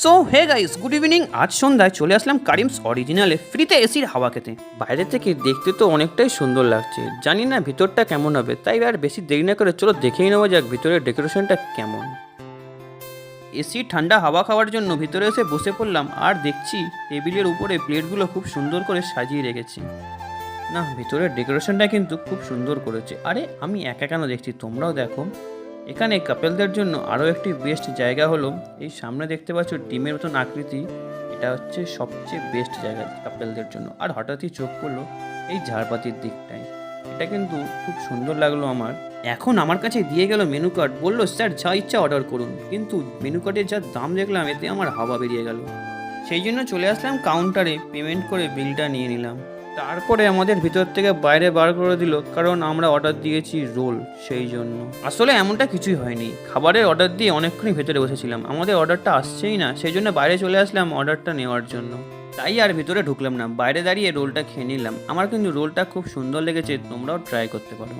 So hey guys, good evening. আজ সন্ধ্যায় চলে আসলাম কারিমস অরিজিনালে ফ্রিতে এসির হাওয়া খেতে। বাইরে থেকে দেখতে তো অনেকটাই সুন্দর লাগছে, জানি না ভিতরটা কেমন হবে, তাই আর বেশি দেরি না করে চলো দেখেই নেওয়া যাক ভিতরের ডেকোরেশনটা কেমন। এসি ঠান্ডা হাওয়া খাওয়ার জন্য ভিতরে এসে বসে পড়লাম আর দেখছি টেবিলের উপরে প্লেটগুলো খুব সুন্দর করে সাজিয়ে রেখেছি। না, ভিতরের ডেকোরেশনটা কিন্তু খুব সুন্দর করেছে। আরে আমি একা কেন দেখছি, তোমরাও দেখো। এখানে কাপেলদের জন্য আরও একটি বেস্ট জায়গা হলো এই সামনে দেখতে পাচ্ছ ডিমের মতন আকৃতি, এটা হচ্ছে সবচেয়ে বেস্ট জায়গা কাপেলদের জন্য। আর হঠাৎই চোখ পড়লো এই ঝাড়পাতির দিকটায়, এটা কিন্তু খুব সুন্দর লাগলো আমার। এখন আমার কাছে দিয়ে গেল মেনু কার্ড, বললো স্যার যা ইচ্ছা অর্ডার করুন, কিন্তু মেনু কার্ডের যা দাম দেখলাম এতে আমার হাওয়া বেরিয়ে গেল। সেই জন্য চলে আসলাম কাউন্টারে, পেমেন্ট করে বিলটা নিয়ে নিলাম। তারপরে আমাদের ভিতর থেকে বাইরে বার করে দিল, কারণ আমরা অর্ডার দিয়েছি রোল, সেই জন্য। আসলে এমনটা কিছুই হয়নি, খাবারের অর্ডার দিয়ে অনেকক্ষণই ভেতরে বসেছিলাম, আমাদের অর্ডারটা আসছেই না, সেই জন্য বাইরে চলে আসলাম অর্ডারটা নেওয়ার জন্য। তাই আর ভিতরে ঢুকলাম না, বাইরে দাঁড়িয়ে রোলটা খেয়ে নিলাম। আমার কিন্তু রোলটা খুব সুন্দর লেগেছে, তোমরাও ট্রাই করতে পারো।